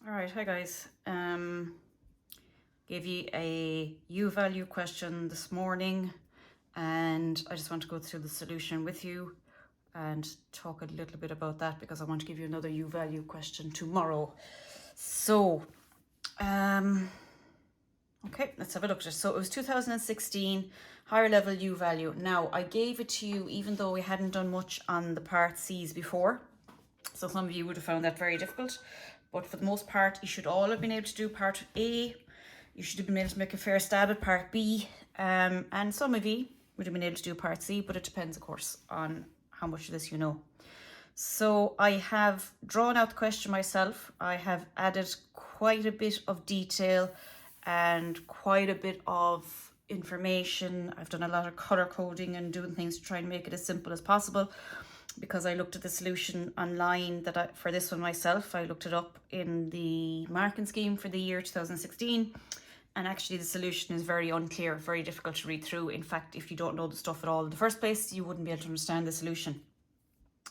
All right, hi guys. Gave you a U value question this morning, and I just want to go through the solution with you and talk a little bit about that because I want to give you another U value question tomorrow. So, okay, let's have a look at it. So it was 2016 higher level U value. Now I gave it to you even though we hadn't done much on the part C's before. So some of you would have found that very difficult, but for the most part, you should all have been able to do part A. You should have been able to make a fair stab at part B, and some of you would have been able to do part C, but it depends, of course, on how much of this you know. So I have drawn out the question myself. I have added quite a bit of detail and quite a bit of information. I've done a lot of color coding and doing things to try and make it as simple as possible, because I looked at the solution online for this one myself. I looked it up in the marking scheme for the year 2016, and actually the solution is very unclear, very difficult to read through. In fact, if you don't know the stuff at all in the first place, you wouldn't be able to understand the solution.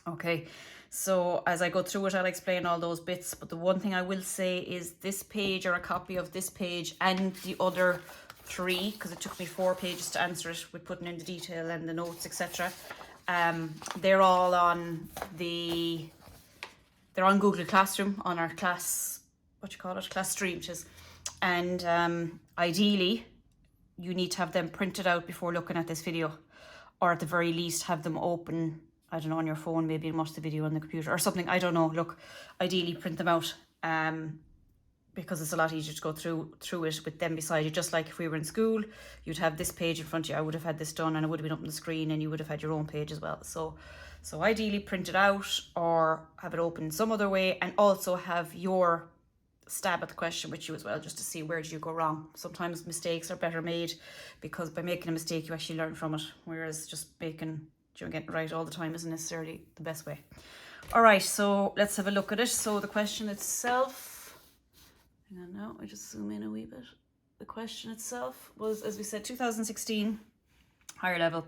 Okay, so as I go through it, I'll explain all those bits, but the one thing I will say is this page, or a copy of this page and the other three, because it took me 4 pages to answer it with putting in the detail and the notes, etc. They're all on they're on Google Classroom, on our class, class stream, which is, and ideally you need to have them printed out before looking at this video, or at the very least have them open, I don't know, on your phone maybe, and watch the video on the computer or something. I don't know. Look, ideally print them out, because it's a lot easier to go through it with them beside you. Just like if we were in school, you'd have this page in front of you. I would have had this done and it would have been up on the screen, and you would have had your own page as well. So ideally print it out or have it open some other way, and also have your stab at the question with you as well, just to see where did you go wrong. Sometimes mistakes are better made, because by making a mistake you actually learn from it, whereas just getting it right all the time isn't necessarily the best way. All right, so let's have a look at it. So the question itself, hang on now, I just zoom in a wee bit. The question itself was, as we said, 2016 higher level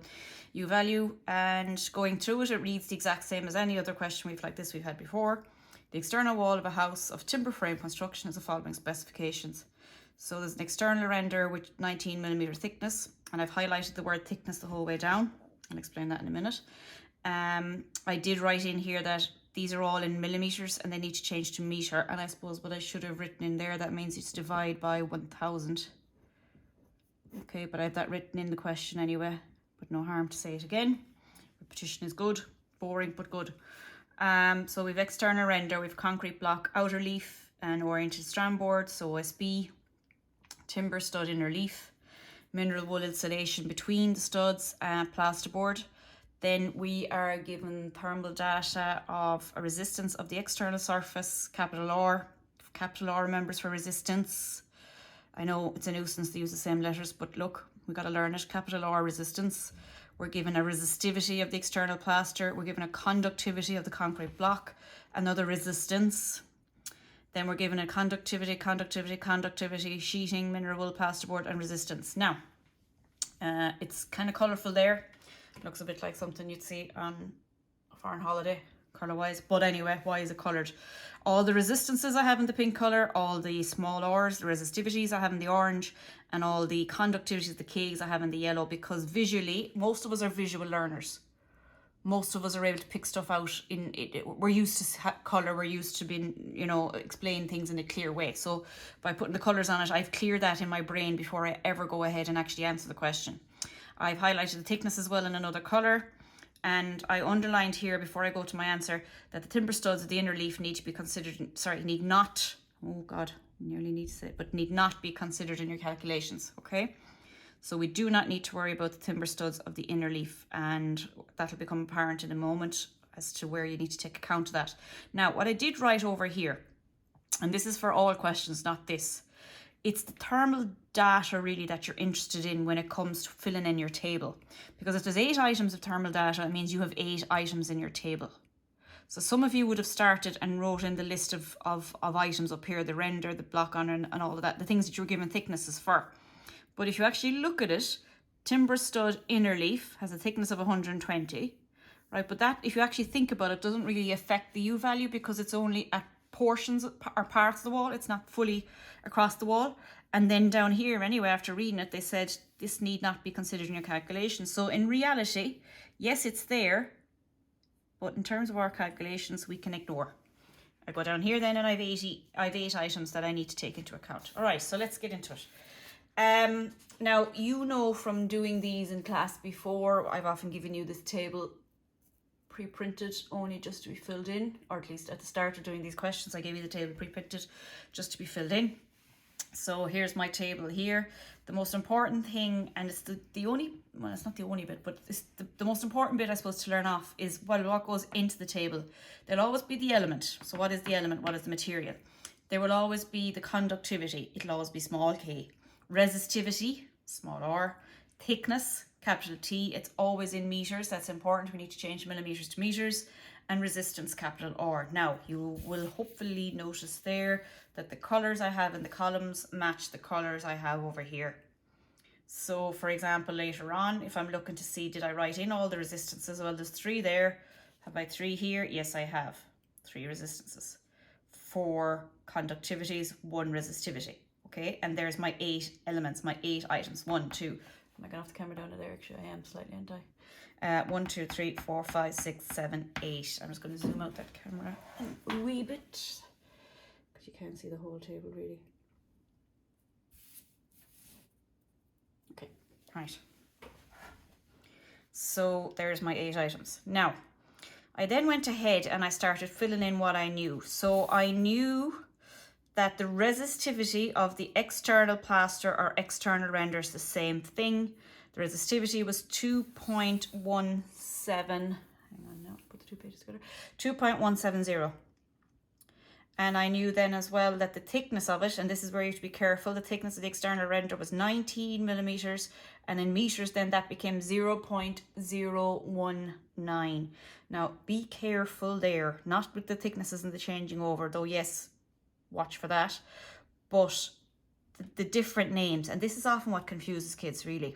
U value, and going through it, it reads the exact same as any other question we've had before. The external wall of a house of timber frame construction has the following specifications. So there's an external render with 19mm thickness, and I've highlighted the word thickness the whole way down. I'll explain that in a minute. I did write in here that these are all in millimeters and they need to change to meter, and I suppose what I should have written in there, that means it's divide by 1000. Okay, but I have that written in the question anyway, but no harm to say it again. Repetition is good, boring but good. So we've external render, we've concrete block, outer leaf and oriented strand board, so OSB, timber stud inner leaf, mineral wool insulation between the studs, plasterboard. Then we are given thermal data of a resistance of the external surface, capital R remembers for resistance. I know it's a nuisance to use the same letters, but look, we got to learn it. Capital R resistance. We're given a resistivity of the external plaster. We're given a conductivity of the concrete block, another resistance. Then we're given a conductivity, sheeting, mineral wool, plasterboard, and resistance. Now, it's kind of colourful there. It looks a bit like something you'd see on a foreign holiday, colour-wise. But anyway, why is it coloured? All the resistances I have in the pink colour, all the small R's, the resistivities I have in the orange, and all the conductivities, the K's, I have in the yellow, because visually, most of us are visual learners. Most of us are able to pick stuff out in it. We're used to colour, we're used to being, explain things in a clear way. So by putting the colours on it, I've cleared that in my brain before I ever go ahead and actually answer the question. I've highlighted the thickness as well in another colour. And I underlined here before I go to my answer that the timber studs of the inner leaf need to be considered, need not be considered in your calculations, okay? So we do not need to worry about the timber studs of the inner leaf, and that'll become apparent in a moment as to where you need to take account of that. Now, what I did write over here, and this is for all questions, not this, it's the thermal data really that you're interested in when it comes to filling in your table. Because if there's 8 items of thermal data, it means you have 8 items in your table. So some of you would have started and wrote in the list of items up here, the render, the block on, and all of that, the things that you were given thicknesses for. But if you actually look at it, timber stud inner leaf has a thickness of 120, right? But that, if you actually think about it, doesn't really affect the U value, because it's only at portions or parts of the wall. It's not fully across the wall. And then down here, anyway, after reading it, they said this need not be considered in your calculations. So in reality, yes, it's there, but in terms of our calculations, we can ignore. I go down here then, and I've 8 items that I need to take into account. All right, so let's get into it. Now, you know from doing these in class before, I've often given you this table pre-printed only just to be filled in, or at least at the start of doing these questions, I gave you the table pre-printed just to be filled in. So here's my table here. The most important thing, and it's the only, well, it's not the only bit, but it's the most important bit, I suppose, to learn off is what goes into the table. There'll always be the element. So what is the element? What is the material? There will always be the conductivity. It'll always be small k. Resistivity, small r. Thickness, capital T. It's always in meters. That's important. We need to change millimeters to meters. And resistance, capital R. Now, you will hopefully notice there that the colours I have in the columns match the colours I have over here. So, for example, later on, if I'm looking to see, did I write in all the resistances? Well, there's 3 there. Have I 3 here? Yes, I have 3 resistances. 4 conductivities, 1 resistivity. Okay, and there's my 8 elements, my 8 items. 1, 2. Am I going off the camera down there? Actually, I am slightly, aren't I? 1, 2, 3, 4, 5, 6, 7, 8. I'm just going to zoom out that camera a wee bit because you can't see the whole table really. Okay, right. So there's my 8 items. Now, I then went ahead and I started filling in what I knew. So I knew that the resistivity of the external plaster or external render is the same thing. The resistivity was 2.17, hang on now, put the 2 pages together, 2.170. And I knew then as well that the thickness of it, and this is where you have to be careful, the thickness of the external render was 19 millimeters, and in meters then that became 0.019. Now be careful there, not with the thicknesses and the changing over, though yes, watch for that, but the different names, and this is often what confuses kids really.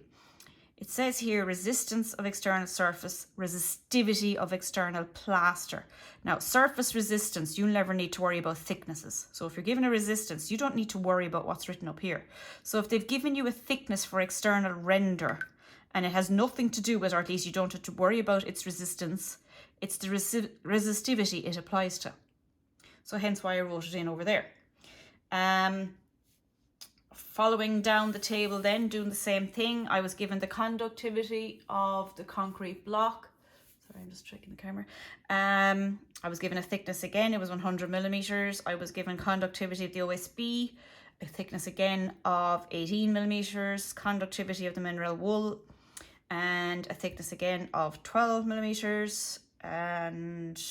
It says here resistance of external surface, resistivity of external plaster. Now surface resistance, you'll never need to worry about thicknesses. So if you're given a resistance, you don't need to worry about what's written up here. So if they've given you a thickness for external render and it has nothing to do with, or at least you don't have to worry about its resistance, it's the resistivity it applies to. So hence why I wrote it in over there. Following down the table then, doing the same thing, I was given the conductivity of the concrete block. Sorry, I'm just checking the camera. I was given a thickness again, it was 100 millimeters. I was given conductivity of the OSB, a thickness again of 18 millimeters, conductivity of the mineral wool, and a thickness again of 12 millimeters. And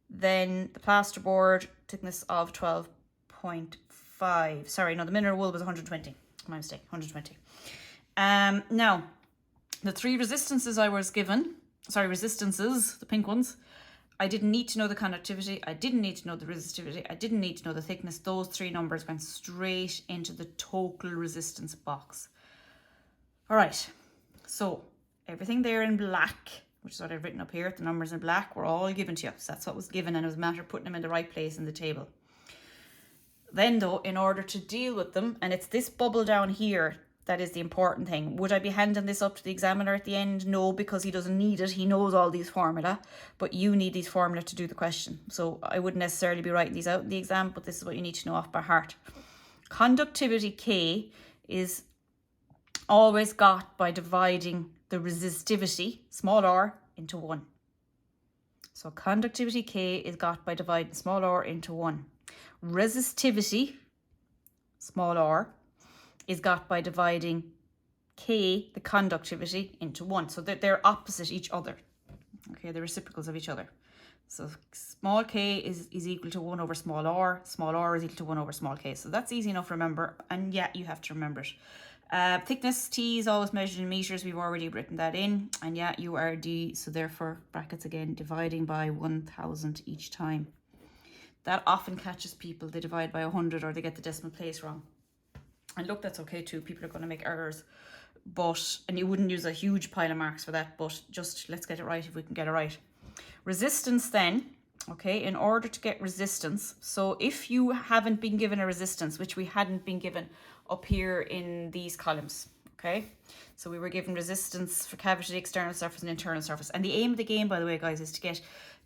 then the plasterboard, thickness of 12.5. Sorry, no, the mineral wool was 120. My mistake, 120. Now, the 3 resistances I was given, resistances, the pink ones, I didn't need to know the conductivity, I didn't need to know the resistivity, I didn't need to know the thickness. Those 3 numbers went straight into the total resistance box. All right, so everything there in black, which is what I've written up here, the numbers in black, were all given to you. So that's what was given, and it was a matter of putting them in the right place in the table. Then though, in order to deal with them, and it's this bubble down here that is the important thing. Would I be handing this up to the examiner at the end? No, because he doesn't need it. He knows all these formula, but you need these formula to do the question. So I wouldn't necessarily be writing these out in the exam, but this is what you need to know off by heart. Conductivity K is always got by dividing the resistivity, small r, into 1. So conductivity K is got by dividing small r into 1. Resistivity, small r, is got by dividing K, the conductivity, into 1. So they're opposite each other. Okay, they're reciprocals of each other. So small k is equal to 1 over small r is equal to 1 over small k. So that's easy enough to remember, and yeah, you have to remember it. Thickness T is always measured in meters. We've already written that in, and yeah, URD, so therefore brackets again, dividing by 1000 each time. That often catches people. They divide by 100 or they get the decimal place wrong. And look, that's okay too. People are going to make errors, and you wouldn't use a huge pile of marks for that, but just let's get it right if we can get it right. Resistance then, okay, in order to get resistance. So if you haven't been given a resistance, which we hadn't been given up here in these columns, okay, so we were given resistance for cavity, external surface and internal surface. And the aim of the game, by the way, guys, is to get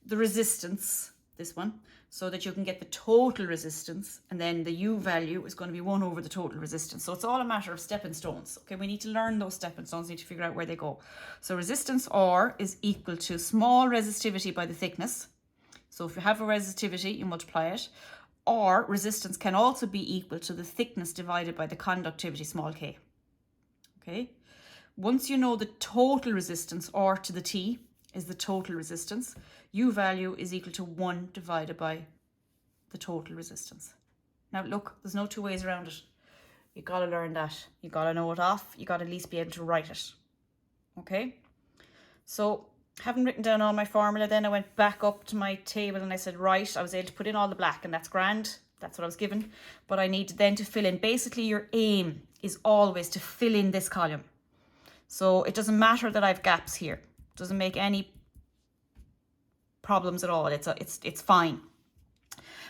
the resistance, this one, so that you can get the total resistance, and then the U value is going to be 1 over the total resistance. So it's all a matter of stepping stones. Okay, we need to learn those stepping stones, need to figure out where they go. So resistance R is equal to small resistivity by the thickness. So if you have a resistivity, you multiply it. Or resistance can also be equal to the thickness divided by the conductivity, small k. Okay, once you know the total resistance, R to the T is the total resistance, U value is equal to 1 divided by the total resistance. Now look, there's no two ways around it. You got to learn that. You got to know it off. You got to at least be able to write it. Okay, so having written down all my formula, then I went back up to my table and I said, right, I was able to put in all the black, and that's grand. That's what I was given. But I need then to fill in. Basically, your aim is always to fill in this column. So it doesn't matter that I have gaps here. It doesn't make any problems at all. It's fine.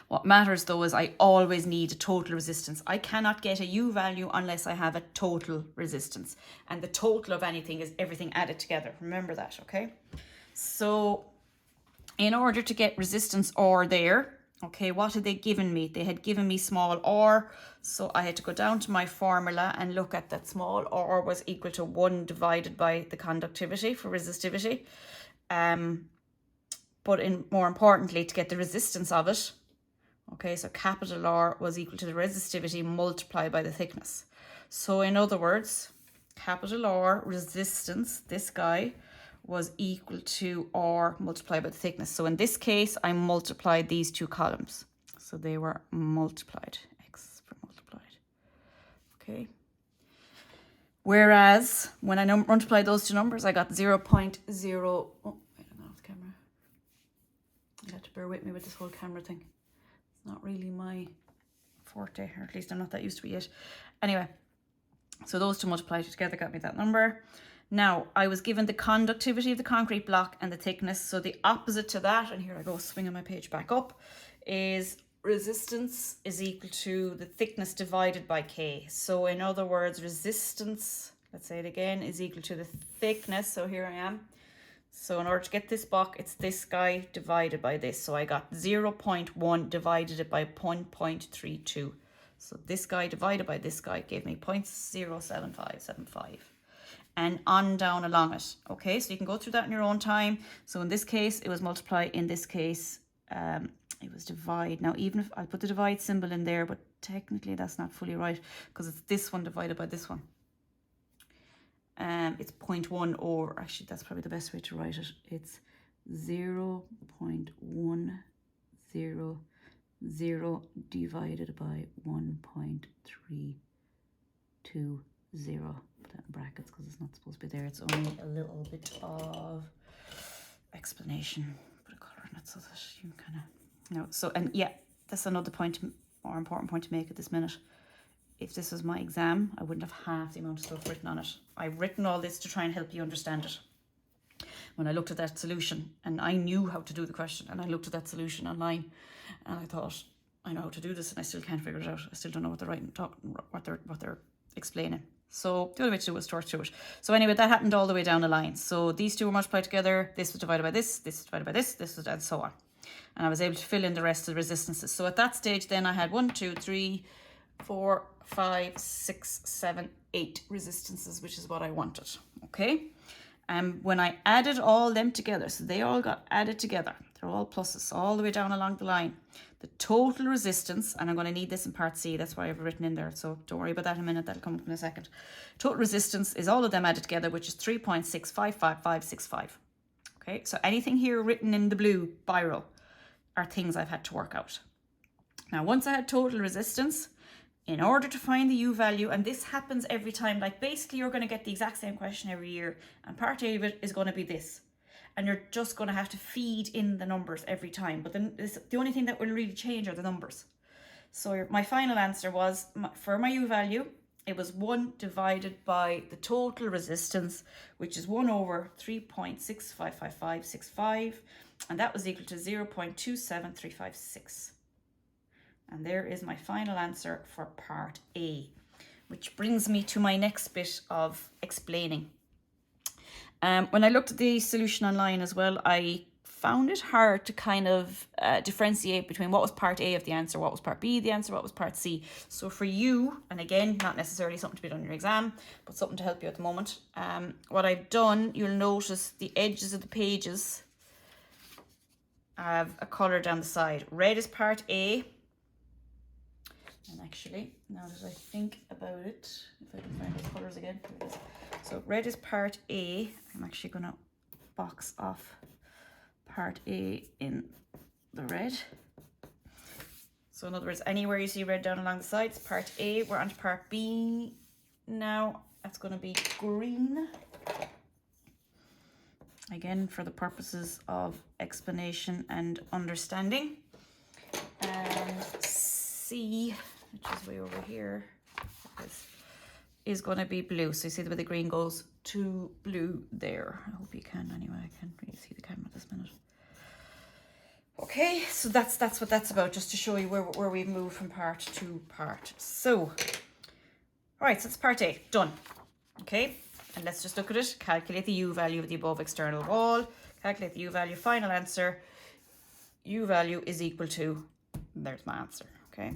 What matters though is I always need a total resistance. I cannot get a U value unless I have a total resistance. And the total of anything is everything added together. Remember that, okay? So in order to get resistance R there, okay, what had they given me? They had given me small r, so I had to go down to my formula and look at that. Small r was equal to 1 divided by the conductivity for resistivity. But more importantly, to get the resistance of it, okay, so capital R was equal to the resistivity multiplied by the thickness. So in other words, capital R resistance, this guy, was equal to R multiplied by the thickness. So in this case, I multiplied these two columns. So they were multiplied, X for multiplied, okay. Whereas when I multiplied those two numbers, I got 0.0, oh, wait, I'm off the camera. You have to bear with me with this whole camera thing. It's not really my forte, or at least I'm not that used to it yet. Anyway, so those two multiplied together got me that number. Now, I was given the conductivity of the concrete block and the thickness. So the opposite to that, and here I go swinging my page back up, is resistance is equal to the thickness divided by K. So in other words, resistance, let's say it again, is equal to the thickness. So here I am. So in order to get this block, it's this guy divided by this. So I got 0.1 divided by 0.32. So this guy divided by this guy gave me 0.07575. And on down along it. Okay, so you can go through that in your own time. So in this case, it was multiply. In this case, it was divide. Now, even if I put the divide symbol in there, but technically that's not fully right because it's this one divided by this one. It's 0.1, or actually that's probably the best way to write it. It's 0.100 divided by 1.320. Put that in brackets because it's not supposed to be there. It's only a little bit of explanation. Put a colour in it so that you kind of know. So, and yeah, that's another point, more important point to make at this minute. If this was my exam, I wouldn't have half the amount of stuff written on it. I've written all this to try and help you understand it. When I looked at that solution, and I knew how to do the question, and I looked at that solution online, and I thought, I know how to do this, and I still can't figure it out. I still don't know what they're writing, what they're explaining. So the only way to do it was to work through it. So anyway, that happened all the way down the line. So these two were multiplied together. This was divided by this was divided by this was, and so on. And I was able to fill in the rest of the resistances. So at that stage, then I had 1, 2, 3, 4, 5, 6, 7, 8 resistances, which is what I wanted. Okay. When I added all them together, so they all got added together. They're all pluses all the way down along the line. The total resistance, and I'm going to need this in part C, that's why I've written in there, so don't worry about that in a minute, that'll come up in a second. Total resistance is all of them added together, which is 3.655565. Okay, so anything here written in the blue biro are things I've had to work out. Now, once I had total resistance, in order to find the U value, and this happens every time, like basically you're going to get the exact same question every year, and part A of it is going to be this. And you're just going to have to feed in the numbers every time. But then the only thing that will really change are the numbers. So my final answer was, for my U value, it was 1 divided by the total resistance, which is 1 over 3.6555565, and that was equal to 0.27356. And there is my final answer for part A, which brings me to my next bit of explaining. When I looked at the solution online as well, I found it hard to kind of differentiate between what was part A of the answer, what was part B of the answer, what was part C. So for you, and again, not necessarily something to be done in your exam, but something to help you at the moment, what I've done, you'll notice the edges of the pages have a colour down the side. Red is part A. And actually, now that I think about it, if I can find those colours again, here it is. So red is part A. I'm actually going to box off part A in the red. So in other words, anywhere you see red down along the sides, part A. We're on to part B now. That's going to be green. Again, for the purposes of explanation and understanding. And C, which is way over here, is going to be blue. So you see the way the green goes to blue there. I hope you can anyway. I can't really see the camera this minute. Okay, so that's what that's about, just to show you where we've moved from part to part. So, all right, so that's part A, done. Okay, and let's just look at it. Calculate the U value of the above external wall. Calculate the U value, final answer. U value is equal to, there's my answer. Okay,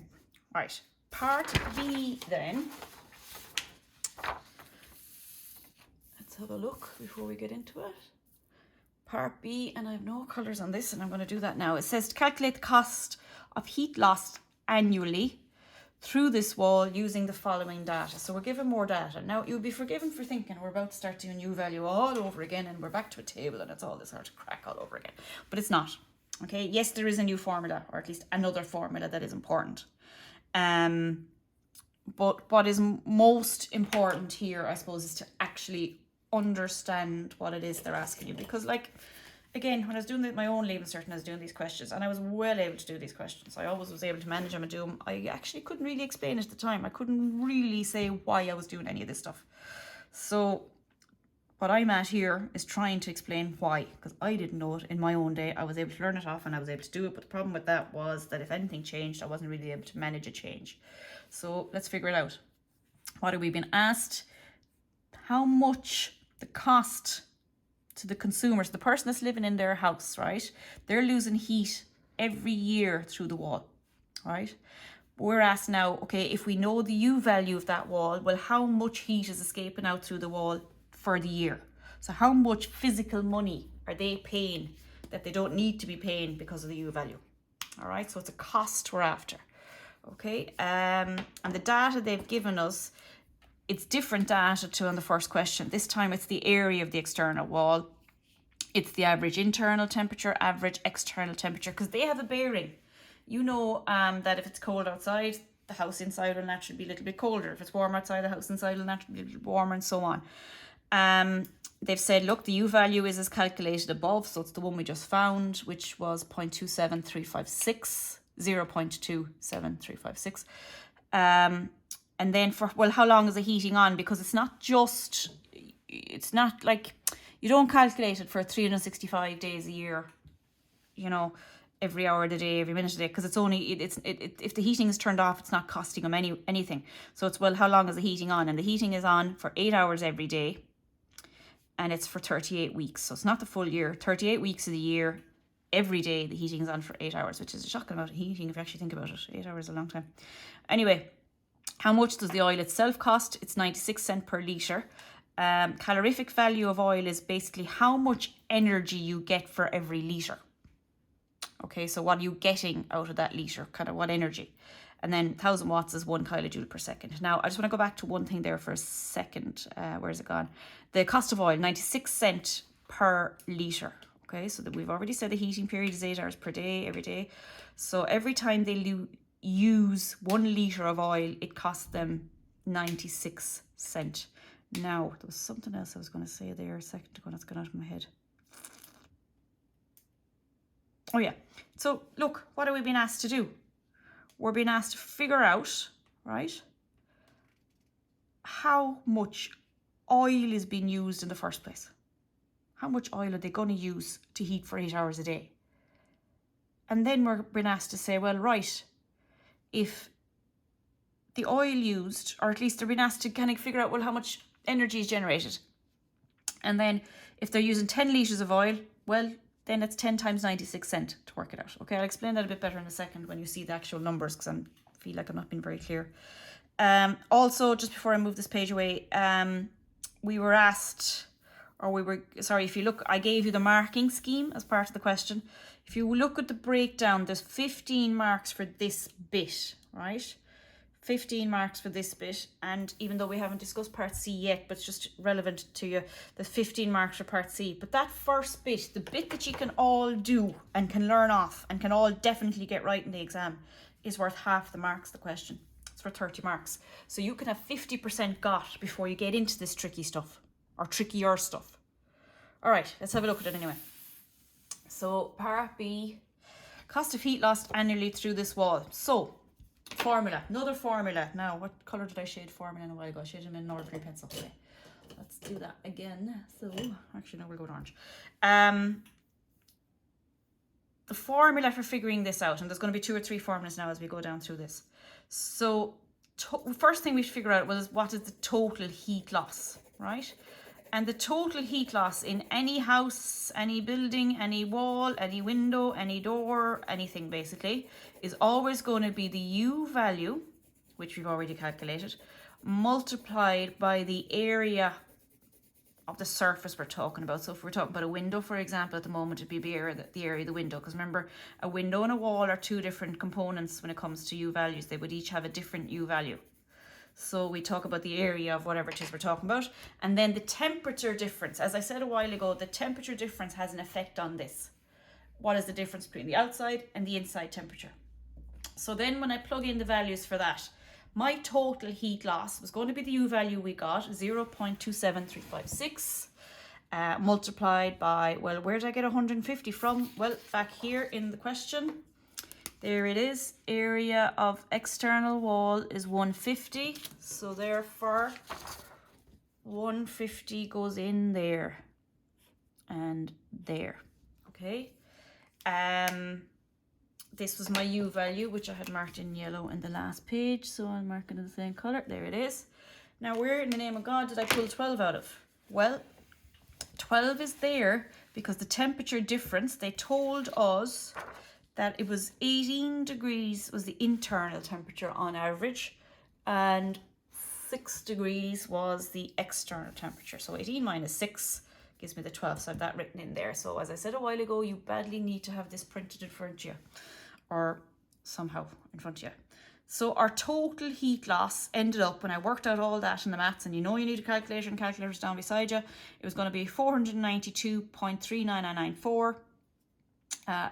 right. Part B then. Let's have a look before we get into it. Part B, and I have no colours on this, and I'm going to do that now. It says to calculate the cost of heat lost annually through this wall using the following data. So we're given more data. Now, you'll be forgiven for thinking we're about to start doing U value all over again, and we're back to a table, and it's all this hard to crack all over again. But it's not. Okay, yes, there is a new formula, or at least another formula that is important. But what is most important here, I suppose, is to actually understand what it is they're asking you. Because, like, again, when I was doing my own Lebenscert, I was doing these questions, and I was well able to do these questions. I always was able to manage them and do them. I actually couldn't really explain it at the time. I couldn't really say why I was doing any of this stuff. So what I'm at here is trying to explain why, because I didn't know it in my own day. I was able to learn it off and I was able to do it, but the problem with that was that if anything changed, I wasn't really able to manage a change. So let's figure it out. What have we been asked? How much the cost to the consumers, the person that's living in their house, right? They're losing heat every year through the wall, right? We're asked now, okay, if we know the U value of that wall, well, how much heat is escaping out through the wall for the year? So how much physical money are they paying that they don't need to be paying because of the U value? All right, so it's a cost we're after. Okay, and the data they've given us, it's different data to on the first question. This time it's the area of the external wall. It's the average internal temperature, average external temperature, because they have a bearing. You know that if it's cold outside, the house inside will naturally be a little bit colder. If it's warm outside, the house inside will naturally be a little bit warmer, and so on. They've said, look, the U value is as calculated above, so it's the one we just found, which was 0.27356, 0.27356. And then for, well, how long is the heating on? Because it's not like, you don't calculate it for 365 days a year, you know, every hour of the day, every minute of the day, because it's only, if the heating is turned off, it's not costing them anything. So it's, well, how long is the heating on? And the heating is on for 8 hours every day, and it's for 38 weeks. So it's not the full year, 38 weeks of the year, every day the heating is on for 8 hours, which is a shocking amount of heating if you actually think about it. 8 hours is a long time. Anyway, how much does the oil itself cost? It's 96 cents per litre. Calorific value of oil is basically how much energy you get for every litre. Okay, so what are you getting out of that litre? Kind of what energy? And then 1000 watts is 1 kilojoule per second. Now, I just want to go back to one thing there for a second. Where's it gone? The cost of oil, 96 cents per litre. Okay, so that we've already said the heating period is 8 hours per day, every day. So every time they use 1 litre of oil, it costs them 96 cents. Now, there was something else I was going to say there a second ago, that's gone out of my head. Oh yeah, so look, what are we being asked to do? We're being asked to figure out, right, how much oil is being used in the first place. How much oil are they going to use to heat for 8 hours a day? And then we're being asked to say, well, right, if the oil used, or at least they're being asked to kind of figure out, well, how much energy is generated. And then if they're using 10 litres of oil, well, then it's 10 times 96 cents to work it out. Okay, I'll explain that a bit better in a second when you see the actual numbers, because I feel like I'm not being very clear. Also, just before I move this page away, we were asked, if you look, I gave you the marking scheme as part of the question. If you look at the breakdown, there's 15 marks for this bit, right? 15 marks for this bit, and even though we haven't discussed part C yet, but it's just relevant to you, the 15 marks for part C. But that first bit, the bit that you can all do and can learn off and can all definitely get right in the exam, is worth half the marks of the question. It's for 30 marks. So you can have 50% got before you get into this tricky stuff, or trickier stuff. All right, let's have a look at it anyway. So part B, cost of heat lost annually through this wall. So formula, another formula. Now, what colour did I shade formula in a while ago? I shaded them in an ordinary pencil today. Let's do that again. So, actually, no, we'll go with orange. The formula for figuring this out, and there's going to be 2 or 3 formulas now as we go down through this. So, first thing we should figure out was what is the total heat loss, right? And the total heat loss in any house, any building, any wall, any window, any door, anything basically, is always going to be the U value, which we've already calculated, multiplied by the area of the surface we're talking about. So if we're talking about a window, for example, at the moment, it'd be the area of the window. Because remember, a window and a wall are 2 different components when it comes to U values. They would each have a different U value. So we talk about the area of whatever it is we're talking about. And then the temperature difference. As I said a while ago, the temperature difference has an effect on this. What is the difference between the outside and the inside temperature? So then when I plug in the values for that, my total heat loss was going to be the U value we got, 0.27356, multiplied by, well, where did I get 150 from? Well, back here in the question. There it is. Area of external wall is 150. So therefore, 150 goes in there and there. Okay. This was my U value, which I had marked in yellow in the last page. So I'll mark it in the same color. There it is. Now, where in the name of God did I pull 12 out of? Well, 12 is there because the temperature difference, they told us that it was 18 degrees was the internal temperature on average, and 6 degrees was the external temperature. So 18 minus 6 gives me the 12, so I have that written in there. So as I said a while ago, you badly need to have this printed in front of you, or somehow in front of you. So our total heat loss ended up, when I worked out all that in the maths, and you know you need a calculator and calculators down beside you, it was going to be 492.39994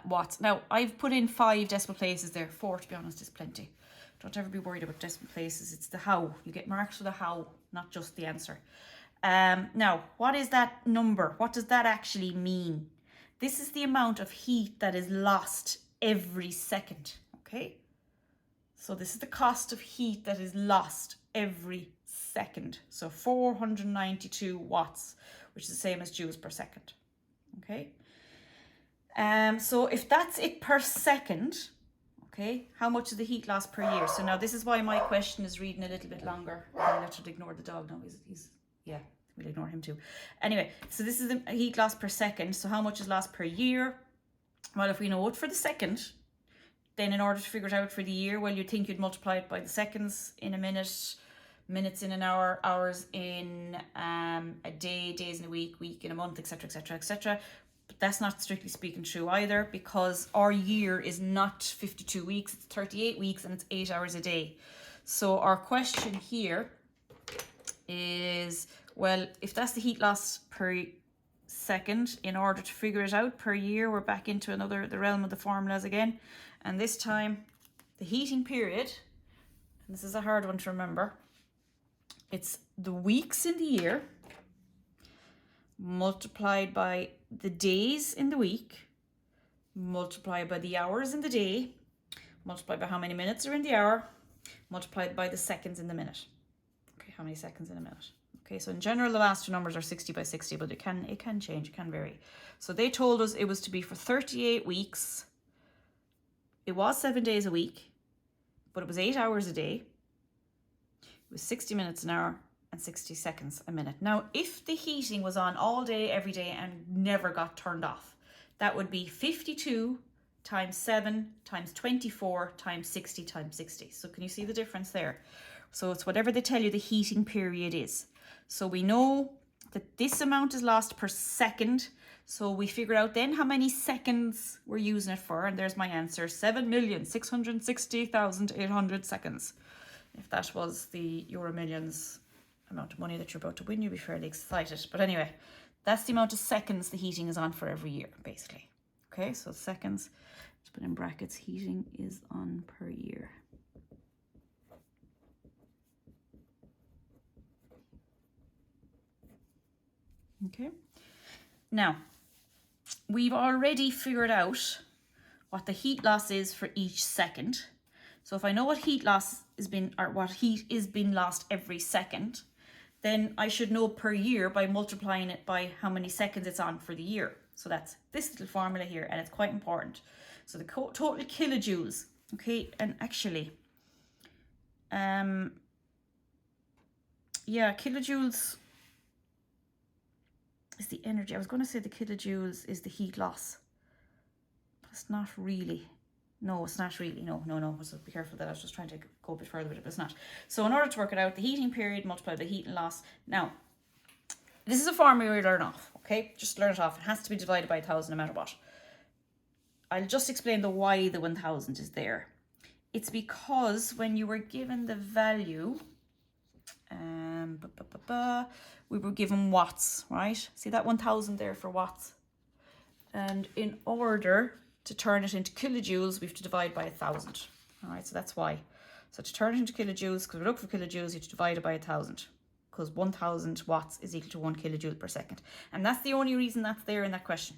watts. Now, I've put in 5 decimal places there. 4, to be honest, is plenty. Don't ever be worried about decimal places. It's the how. You get marks for the how, not just the answer. Now, what is that number? What does that actually mean? This is the amount of heat that is lost every second, okay? So this is the cost of heat that is lost every second. So 492 watts, which is the same as joules per second, okay? So if that's it per second, okay, how much is the heat loss per year? So now this is why my question is reading a little bit longer. I'll let you ignore the dog now. He's yeah, we'll ignore him too. Anyway, so this is the heat loss per second. So how much is lost per year? Well, if we know it for the second, then in order to figure it out for the year, well, you'd think you'd multiply it by the seconds in a minute, minutes in an hour, hours in a day, days in a week, week in a month, etc., etc., etc. But that's not strictly speaking true either, because our year is not 52 weeks, it's 38 weeks and it's 8 hours a day. So our question here is, well, if that's the heat loss per second, in order to figure it out per year, we're back into the realm of the formulas again. And this time, the heating period, and this is a hard one to remember, it's the weeks in the year multiplied by the days in the week, multiplied by the hours in the day, multiplied by how many minutes are in the hour, multiplied by the seconds in the minute. Okay, how many seconds in a minute. Okay, so in general, the last two numbers are 60 by 60, but it can change, it can vary. So they told us it was to be for 38 weeks. It was 7 days a week, but it was 8 hours a day. It was 60 minutes an hour and 60 seconds a minute. Now, if the heating was on all day, every day, and never got turned off, that would be 52 times 7 times 24 times 60 times 60. So can you see the difference there? So it's whatever they tell you the heating period is. So we know that this amount is lost per second. So we figure out then how many seconds we're using it for. And there's my answer, 7,660,800 seconds. If that was the Euro Millions amount of money that you're about to win, you'd be fairly excited. But anyway, that's the amount of seconds the heating is on for every year, basically. Okay, so seconds, just put in brackets, heating is on per year. Okay, now we've already figured out what the heat loss is for each second. So if I know what heat loss is being, or what heat is being lost every second, then I should know per year by multiplying it by how many seconds it's on for the year. So that's this little formula here, and it's quite important. So the total kilojoules, okay, and actually, yeah, kilojoules is the energy. I was going to say the kilojoules is the heat loss, but it's not really. No, it's not really. No. So be careful that I was just trying to go a bit further with it, but it's not. So in order to work it out, the heating period multiplied by heat and loss. Now, this is a formula we learn off, okay? Just learn it off. It has to be divided by 1,000 no matter what. I'll just explain the why the 1,000 is there. It's because when you were given the value, we were given watts, right? See that 1,000 there for watts? And in order to turn it into kilojoules, we have to divide by 1,000. All right, so that's why. So to turn it into kilojoules, because we look for kilojoules, you have to divide it by 1,000, because 1,000 watts is equal to 1 kilojoule per second. And that's the only reason that's there in that question.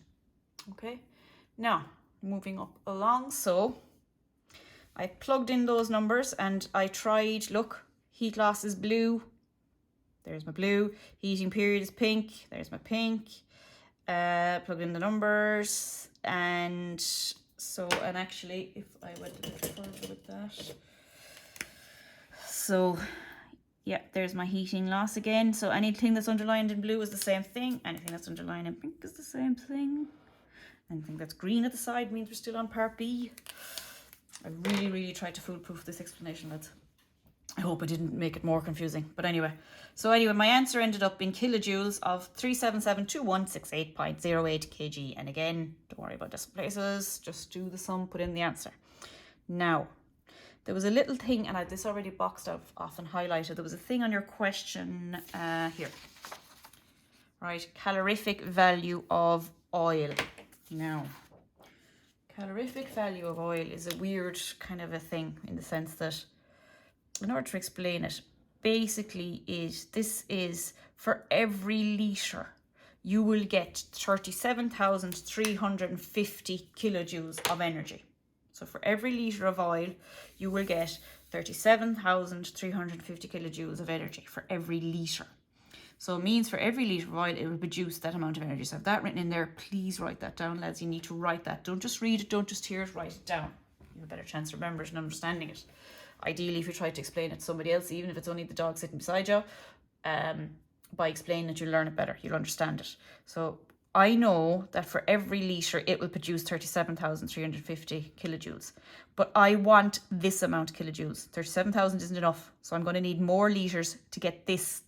Okay, now moving up along. So I plugged in those numbers and I tried, look, heat loss is blue. There's my blue. Heating period is pink. There's my pink. Plugged in the numbers. And so, and actually, if I went a bit further with that. So, yeah, there's my heating loss again. So anything that's underlined in blue is the same thing. Anything that's underlined in pink is the same thing. Anything that's green at the side means we're still on part B. I really tried to foolproof this explanation, lads. I hope I didn't make it more confusing. But anyway, my answer ended up in kilojoules of 3772168.08 kg. And again, don't worry about decimal places. Just do the sum, put in the answer. Now, there was a little thing, and I had this already boxed off and highlighted. There was a thing on your question here. Right, calorific value of oil. Now, calorific value of oil is a weird kind of a thing in the sense that, in order to explain it, basically this is for every litre you will get 37,350 kilojoules of energy. So for every litre of oil you will get 37,350 kilojoules of energy for every litre. So it means for every litre of oil it will produce that amount of energy. So I have that written in there. Please write that down, lads. You need to write that. Don't just read it, don't just hear it, write it down. You have a better chance of remembering and understanding it. Ideally, if you try to explain it to somebody else, even if it's only the dog sitting beside you, by explaining it, you'll learn it better. You'll understand it. So I know that for every litre, it will produce 37,350 kilojoules. But I want this amount of kilojoules. 37,000 isn't enough. So I'm going to need more litres to get this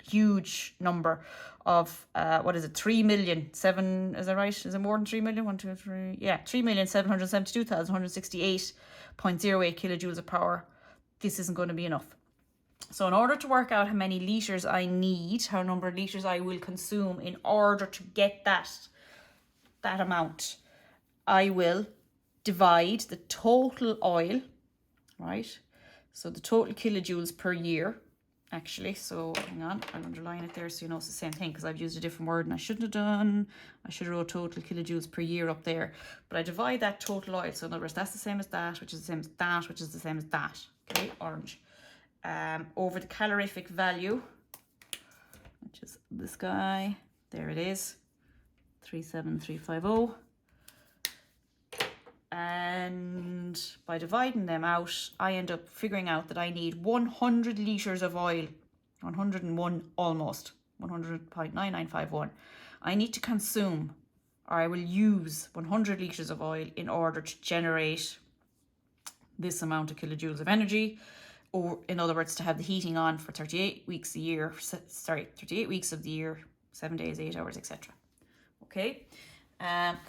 huge number of, 3 million, is that right? Is it more than 3 million? 1, 2, 3, yeah, 3,772,168.08 kilojoules of power. This isn't going to be enough. So in order to work out how many litres I need, how number of litres I will consume in order to get that amount, I will divide the total oil, right? So the total kilojoules per year, actually. So hang on, I'll underline it there so you know it's the same thing, because I've used a different word and I shouldn't have done. I should have wrote total kilojoules per year up there. But I divide that total oil. So in other words, that's the same as that, which is the same as that, which is the same as that. Okay, orange. over the calorific value, which is this guy. There it is, 37350. And by dividing them out, I end up figuring out that I need 100 litres of oil, 101 almost, 100.9951. I need to consume, or I will use 100 litres of oil in order to generate this amount of kilojoules of energy, or in other words, to have the heating on for 38 weeks a year, 38 weeks of the year, 7 days, 8 hours, etc. Okay.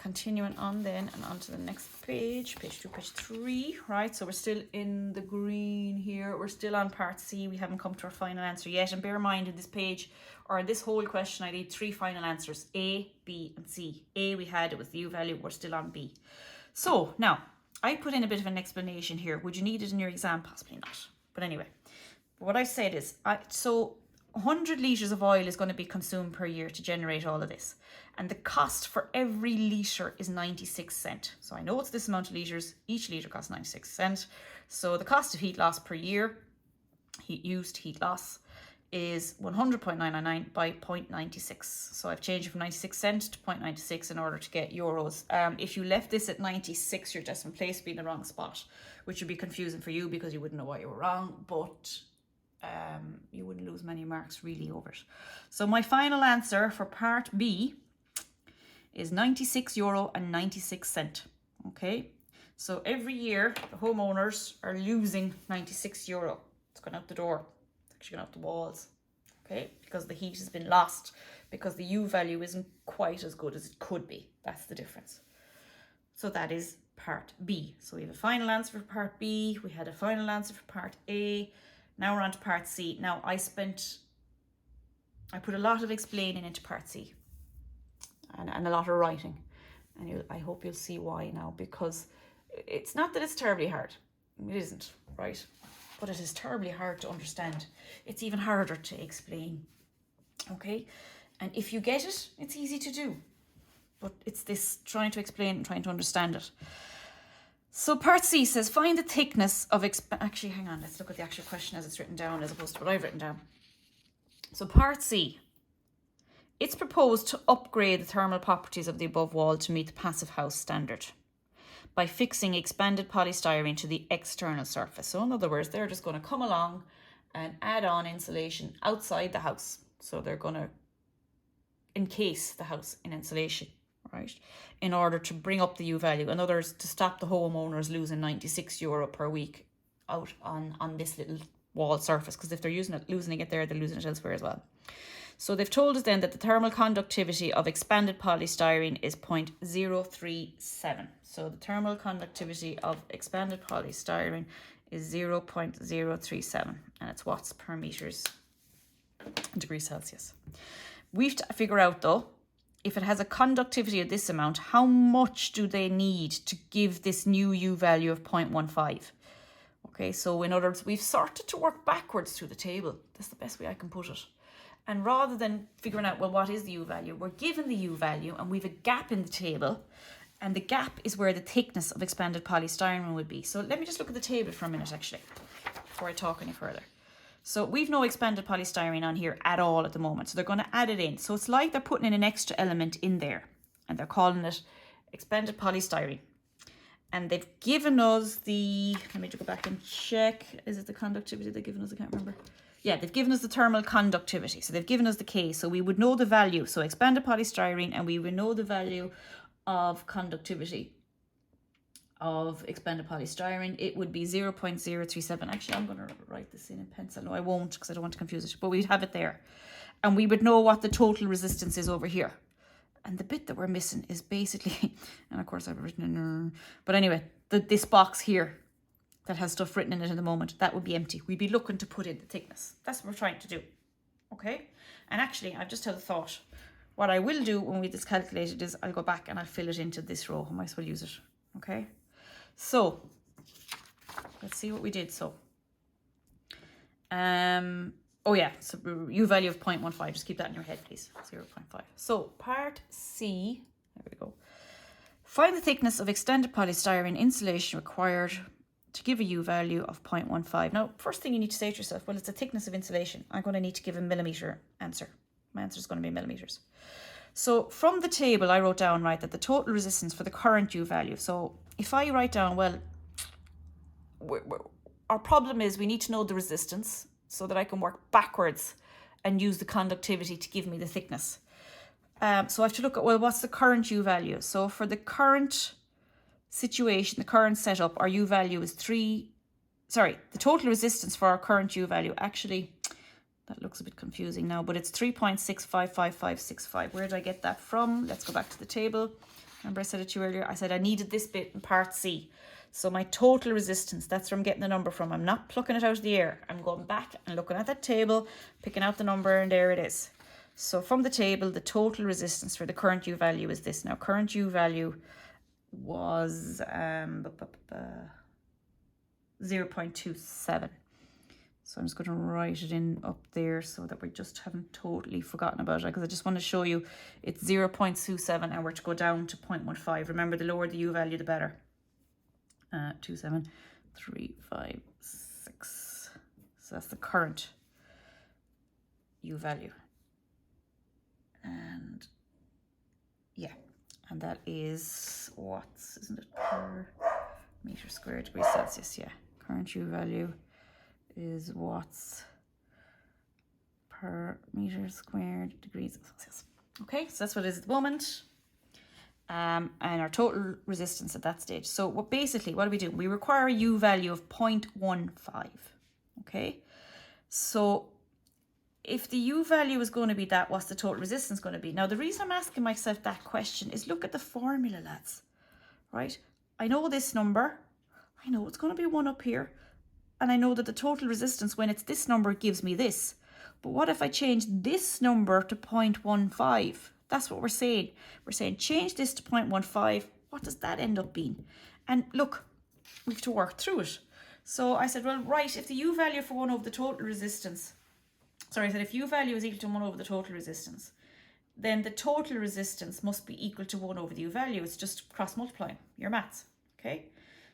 Continuing on then and on to the next page, page 2, page 3, right? So we're still in the green here. We're still on part C. We haven't come to our final answer yet. And bear in mind, in this page, or this whole question, I need 3 final answers, A, B, and C. A we had, it was the U value. We're still on B. So now, I put in a bit of an explanation here. Would you need it in your exam? Possibly not. But anyway, what I've said is, so 100 litres of oil is going to be consumed per year to generate all of this. And the cost for every litre is 96 cents. So I know it's this amount of litres. Each litre costs 96 cents. So the cost of heat loss per year, heat used, heat loss, is 100.999 by 0.96. So I've changed it from 96 cents to 0.96 in order to get euros. If you left this at 96, your decimal place would be in the wrong spot, which would be confusing for you because you wouldn't know why you were wrong, but you wouldn't lose many marks really over it. So my final answer for part B is €96.96. Okay, so every year the homeowners are losing €96. It's going out the door, it's actually going out the walls. Okay, because the heat has been lost, because the U value isn't quite as good as it could be. That's the difference. So that is part B. So we have a final answer for part B. We had a final answer for part A. Now we're on to part C. Now I put a lot of explaining into part C and a lot of writing. And I hope you'll see why now, because it's not that it's terribly hard. It isn't, right? But it is terribly hard to understand. It's even harder to explain. Okay? And if you get it, it's easy to do. But it's this trying to explain and trying to understand it. So part C says, find the thickness of... Actually, hang on. Let's look at the actual question as it's written down as opposed to what I've written down. So part C. It's proposed to upgrade the thermal properties of the above wall to meet the passive house standard by fixing expanded polystyrene to the external surface. So in other words, they're just going to come along and add on insulation outside the house. So they're going to encase the house in insulation, right, in order to bring up the U value. In other words, to stop the homeowners losing €96 per week out on this little wall surface, because if they're losing it there, they're losing it elsewhere as well. So they've told us then that the thermal conductivity of expanded polystyrene is 0.037. So the thermal conductivity of expanded polystyrene is 0.037, and it's watts per meters degrees Celsius. We have to figure out though, if it has a conductivity of this amount, how much do they need to give this new U value of 0.15? Okay, so in other words, we've started to work backwards through the table. That's the best way I can put it. And rather than figuring out, well, what is the U value? We're given the U value and we've a gap in the table. And the gap is where the thickness of expanded polystyrene would be. So let me just look at the table for a minute, actually, before I talk any further. So we've no expanded polystyrene on here at all at the moment. So they're going to add it in. So it's like they're putting in an extra element in there. And they're calling it expanded polystyrene. And they've given us the, let me just go back and check. Is it the conductivity they've given us? I can't remember. Yeah, they've given us the thermal conductivity. So they've given us the K. So we would know the value. So expanded polystyrene, and we would know the value of conductivity of expanded polystyrene. It would be 0.037. Actually, I'm going to write this in pencil. No, I won't, because I don't want to confuse it. But we'd have it there. And we would know what the total resistance is over here. And the bit that we're missing is basically, and of course I've written in, but anyway, this box here that has stuff written in it at the moment, that would be empty. We'd be looking to put in the thickness. That's what we're trying to do. Okay? And actually, I've just had a thought. What I will do when we just calculated is I'll go back and I'll fill it into this row. I might as well use it. Okay? So, let's see what we did. So, oh yeah, so U value of 0.15. Just keep that in your head, please. 0.5. So, part C, there we go. Find the thickness of extended polystyrene insulation required to give a U value of 0.15. Now, first thing you need to say to yourself, well, it's a thickness of insulation. I'm going to need to give a millimetre answer. My answer is going to be millimetres. So from the table, I wrote down, right, that the total resistance for the current U value. So if I write down, well, our problem is we need to know the resistance so that I can work backwards and use the conductivity to give me the thickness. So I have to look at, well, what's the current U value? So for the current situation, the current setup, our U value is the total resistance for our current U value, actually, that looks a bit confusing now, but it's 3.655565. Where did I get that from? Let's go back to the table. Remember I said it to you earlier? I said I needed this bit in part C. So my total resistance, that's where I'm getting the number from. I'm not plucking it out of the air. I'm going back and looking at that table, picking out the number, and there it is. So from the table, the total resistance for the current U value is this. Now, current U value was 0.27. So I'm just going to write it in up there so that we just haven't totally forgotten about it, because I just want to show you it's 0.27 and we're to go down to 0.15. Remember, the lower the U value, the better. 27356. So that's the current U value. And yeah, and that is watts, isn't it, per meter squared degree Celsius? Yeah, current U value is watts per meter squared degrees Celsius. Okay, so that's what it is at the moment. And our total resistance at that stage. So what do we do? We require a U value of 0.15. Okay, so if the U value is going to be that, what's the total resistance going to be? Now, the reason I'm asking myself that question is look at the formula, lads. Right? I know this number. I know it's going to be 1 up here. And I know that the total resistance, when it's this number, gives me this. But what if I change this number to 0.15? That's what we're saying. We're saying change this to 0.15. What does that end up being? And look, we have to work through it. So I said, well, right, if the U value for 1 over the total resistance, if U value is equal to 1 over the total resistance, then the total resistance must be equal to 1 over the U value. It's just cross multiplying your maths, okay?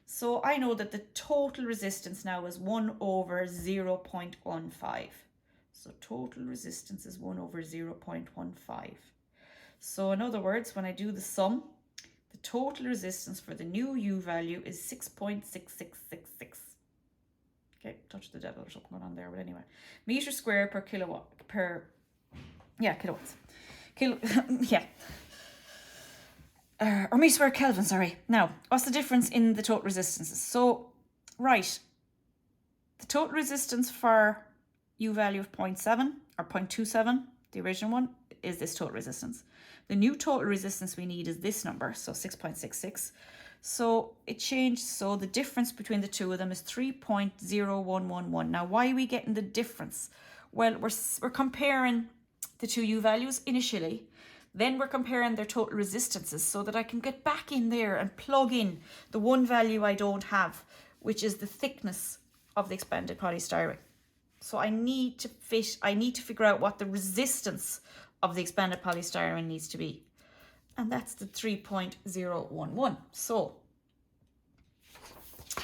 So I know that the total resistance now is 1 over 0.15. So total resistance is 1 over 0.15. So in other words, when I do the sum, the total resistance for the new U value is 6.6666. Okay, touch the devil or something going on there, but anyway. Meter squared per kilowatt, kilowatts. Or meter squared Kelvin, sorry. Now, what's the difference in the total resistances? So, right, the total resistance for U value of 0.7 or 0.27, the original one, is this total resistance. The new total resistance we need is this number, so 6.66. So it changed, so the difference between the two of them is 3.0111. Now, why are we getting the difference? Well, we're comparing the two U values initially, then we're comparing their total resistances so that I can get back in there and plug in the one value I don't have, which is the thickness of the expanded polystyrene. So I need to figure out what the resistance of the expanded polystyrene needs to be. And that's the 3.011. So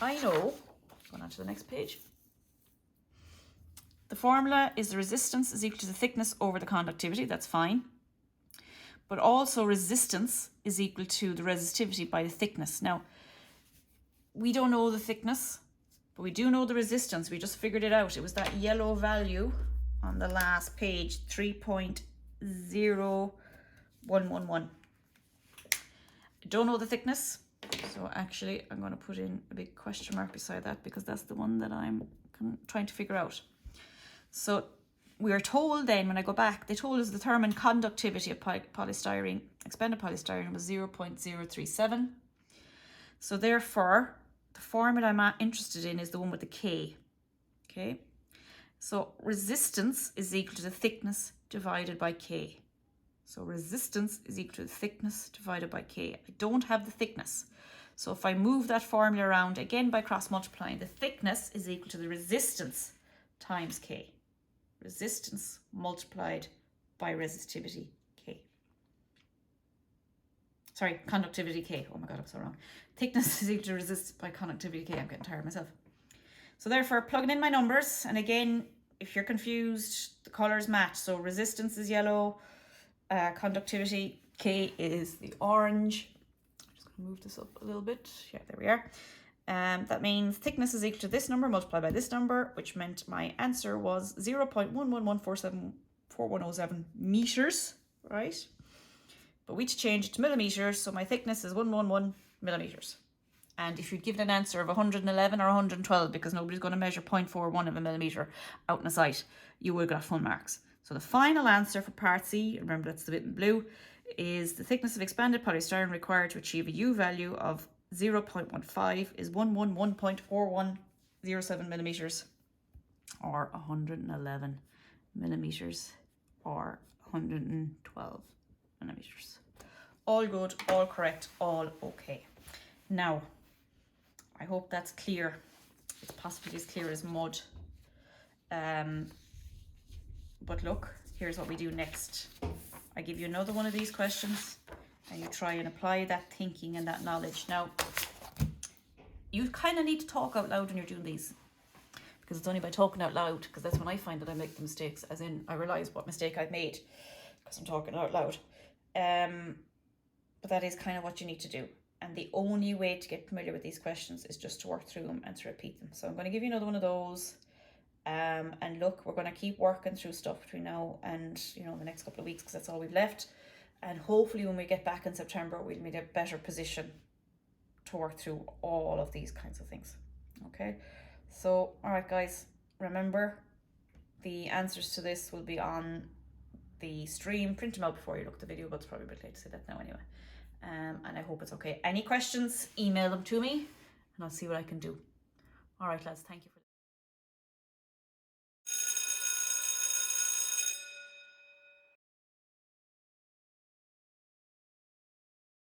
I know, going on to the next page, the formula is the resistance is equal to the thickness over the conductivity. That's fine. But also resistance is equal to the resistivity by the thickness. Now, we don't know the thickness, but we do know the resistance. We just figured it out. It was that yellow value on the last page, 3.0111. Don't know the thickness, so actually I'm going to put in a big question mark beside that because that's the one that I'm trying to figure out. So we are told then, when I go back, they told us the thermal conductivity of polystyrene, expanded polystyrene, was 0.037. So therefore, the formula I'm interested in is the one with the K. Okay, so resistance is equal to the thickness divided by K. So resistance is equal to the thickness divided by K. I don't have the thickness. So if I move that formula around, again by cross multiplying, the thickness is equal to the resistance times K. Resistance multiplied by resistivity K. sorry, conductivity K. Oh my God, I'm so wrong. Thickness is equal to resistance by conductivity K. I'm getting tired myself. So therefore, plugging in my numbers, and again, if you're confused, the colours match. So resistance is yellow, conductivity K is the orange. I'm just going to move this up a little bit. Yeah, there we are. That means thickness is equal to this number multiplied by this number, which meant my answer was 0.111474107 meters, right? But we to change it to millimeters, so my thickness is 111 millimeters. And if you'd given an answer of 111 or 112, because nobody's going to measure 0.41 of a millimeter out in a site, you would have got full marks. So the final answer for part C, remember that's the bit in blue, is the thickness of expanded polystyrene required to achieve a U value of 0.15 is 111.4107 millimeters, or 111 millimeters, or 112 millimeters. All good, all correct, all okay. Now, I hope that's clear. It's possibly as clear as mud. But look, here's what we do next. I give you another one of these questions and you try and apply that thinking and that knowledge. Now, you kind of need to talk out loud when you're doing these, because it's only by talking out loud, because that's when I find that I make the mistakes, as in I realise what mistake I've made because I'm talking out loud. But that is kind of what you need to do. And the only way to get familiar with these questions is just to work through them and to repeat them. So I'm going to give you another one of those. And look, we're going to keep working through stuff between now and, the next couple of weeks, because that's all we've left. And hopefully when we get back in September, we'll be in a better position to work through all of these kinds of things. Okay, so all right guys, remember the answers to this will be on the stream. Print them out before you look at the video, but it's probably a bit late to say that now anyway. And I hope it's okay. Any questions, email them to me and I'll see what I can do. All right lads, thank you.